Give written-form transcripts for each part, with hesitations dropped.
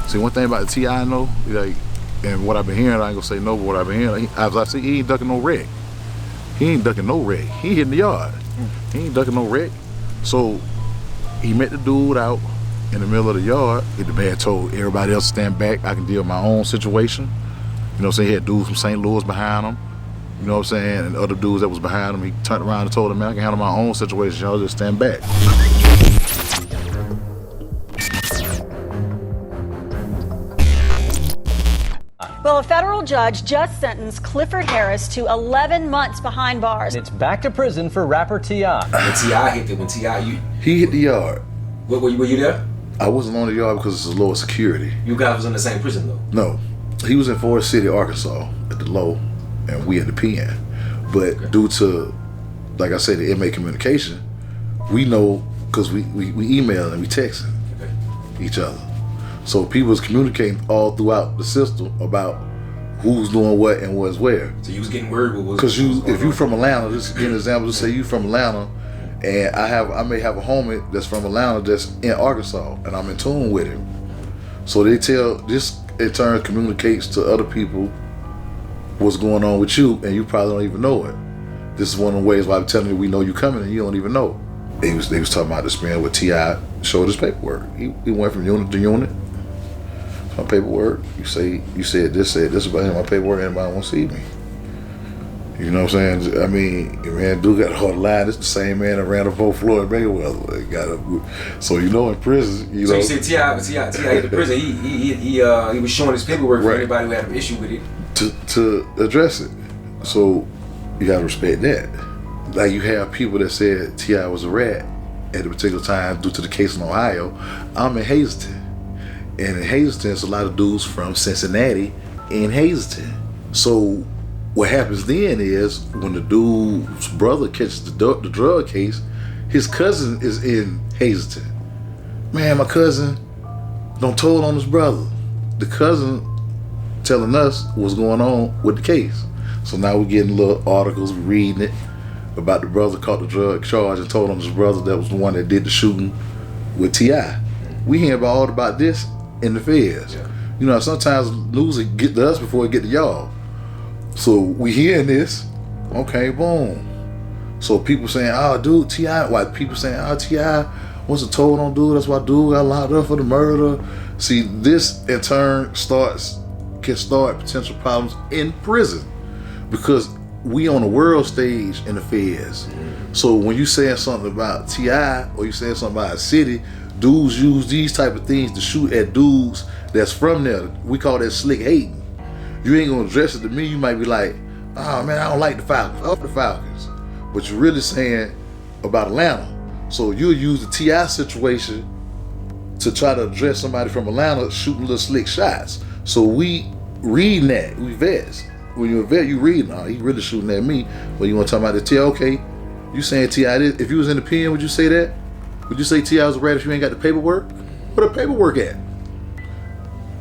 See, one thing about the T.I. I know, like, and what I've been hearing, I ain't gonna say no, but what I've been hearing, like, as I see, he ain't ducking no wreck. He ain't ducking no wreck. He hitting the yard. He ain't ducking no wreck. So he met the dude out in the middle of the yard. The man told everybody else to stand back. I can deal with my own situation. You know what I'm saying? He had dudes from St. Louis behind him. You know what I'm saying? And other dudes that was behind him. He turned around and told them, man, I can handle my own situation. Y'all just stand back. Well, a federal judge just sentenced Clifford Harris to 11 months behind bars. It's back to prison for rapper T.I. When T.I. hit it, when T.I. He hit the yard. Were you there? I wasn't on the yard because it's a lower security. You guys was in the same prison though? No. He was in Forest City, Arkansas at the low, and we at the pen. But due to, like I said, the inmate communication, we know because we email and we texting each other. So people was communicating all throughout the system about who's doing what and what's where. So you was getting word what was. Because if you from Atlanta, just give an example. Just say you from Atlanta, and I may have a homie that's from Atlanta that's in Arkansas, and I'm in tune with him. So they tell this in turn communicates to other people what's going on with you, and you probably don't even know it. This is one of the ways why I'm telling you we know you coming and you don't even know. They was talking about the experience with T.I. showed his paperwork. He went from unit to unit. My paperwork, you said this about him, my paperwork, anybody want to see me. You know what I'm saying? I mean, man, dude got a hard line. It's the same man that ran up on Floyd Mayweather. So you know, in prison, you know. So you said T.I. in the prison, he was showing his paperwork for anybody who had an issue with it. To address it. So you gotta respect that. Like you have people that said T.I. was a rat at a particular time due to the case in Ohio. I'm in Hazleton. And in Hazleton, it's a lot of dudes from Cincinnati in Hazleton. So what happens then is when the dude's brother catches the drug case, his cousin is in Hazleton. Man, my cousin don't told on his brother. The cousin telling us what's going on with the case. So now we're getting little articles, we're reading it about the brother caught the drug charge and told on his brother that was the one that did the shooting with T.I. We hear about this in the feds. Yeah. You know, sometimes news get to us before it get to y'all. So we hearing this, okay, boom. So people saying, oh, dude, T.I. Why people saying, oh, T.I. wasn't told on dude, that's why dude got locked up for the murder. See, this in turn can start potential problems in prison because we on the world stage in the feds. So when you saying something about T.I. or you saying something about a city, dudes use these type of things to shoot at dudes that's from there. We call that slick hating. You ain't gonna address it to me. You might be like, oh man, I don't like the Falcons. Up the Falcons. But you're really saying about Atlanta. So you'll use the T.I. situation to try to address somebody from Atlanta shooting little slick shots. So we reading that. We vets. When you're a vet, you reading, oh, he really shooting at me. But you want to talk about the T.I. Okay, you saying T.I. this. If you was in the pen, would you say that? Would you say T.I. was a rat if you ain't got the paperwork? Where the paperwork at?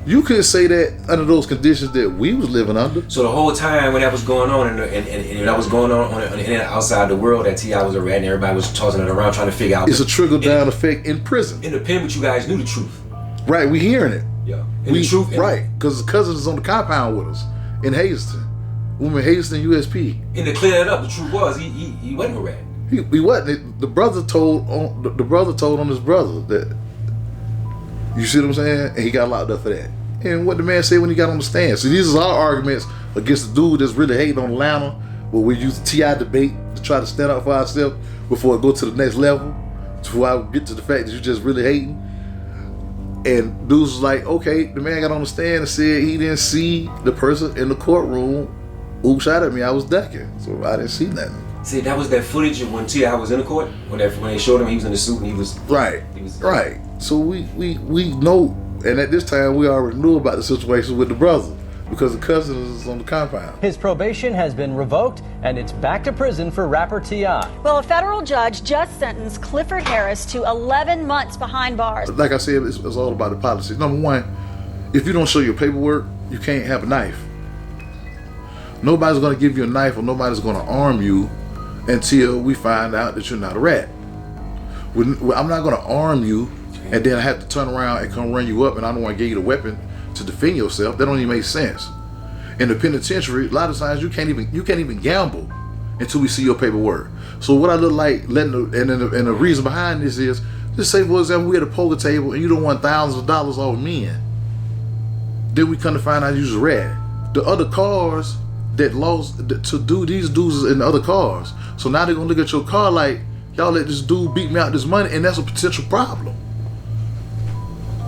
You couldn't say that under those conditions that we was living under. So the whole time when that was going on and that was going on the internet outside the world, that T.I. was a rat and everybody was tossing it around trying to figure out. It's a trickle down effect in prison. In the pen, but you guys knew the truth. Right, we hearing it. Yeah. The truth. Right, because his cousin is on the compound with us in Hazleton. We in Hazleton, USP. And to clear that up, the truth was he wasn't a rat. He wasn't. The brother told on his brother that. You see what I'm saying? And he got locked up for that. And what the man said when he got on the stand. So these are our arguments against the dude that's really hating on Atlanta, but we use the T.I. debate to try to stand up for ourselves before it go to the next level. Before I get to the fact that you just really hating. And dudes was like, okay, the man got on the stand and said he didn't see the person in the courtroom who shot at me. I was ducking, so I didn't see nothing. See, that was that footage of when T.I. was in the court, when they showed him he was in the suit and he was right. Right. So we know, and at this time we already knew about the situation with the brother because the cousin is on the compound. His probation has been revoked and it's back to prison for rapper T.I. Well, a federal judge just sentenced Clifford Harris to 11 months behind bars. Like I said, it's all about the policy. Number one, if you don't show your paperwork, you can't have a knife. Nobody's going to give you a knife or nobody's going to arm you until we find out that you're not a rat. I'm not going to arm you and then I have to turn around and come run you up, and I don't want to give you the weapon to defend yourself. That don't even make sense. In the penitentiary, a lot of times you can't even gamble until we see your paperwork. So what I look like and the reason behind this is, just say for example we at a poker table and you don't want thousands of dollars off men. Then we come to find out you was a rat. The other cars that lost to do these dudes is in the other cars. So now they're gonna look at your car like, y'all let this dude beat me out this money, and that's a potential problem.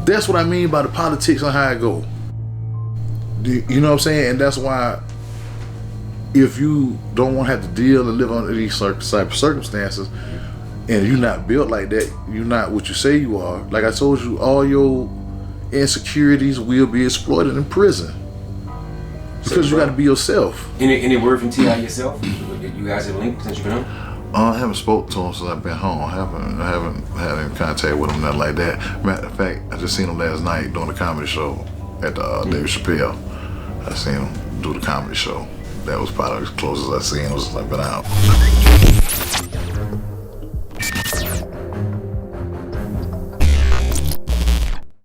That's what I mean by the politics on how it go. You know what I'm saying? And that's why if you don't want to have to deal and live under these type of circumstances, and you're not built like that, you're not what you say you are. Like I told you, all your insecurities will be exploited in prison. Because you got to be yourself. Any word from T.I. yourself? You guys have linked since you've been home? I haven't spoke to him since I've been home. I haven't had any contact with him, nothing like that. Matter of fact, I just seen him last night doing a comedy show at the David Chappelle. I seen him do the comedy show. That was probably as close as I seen him since I've been out.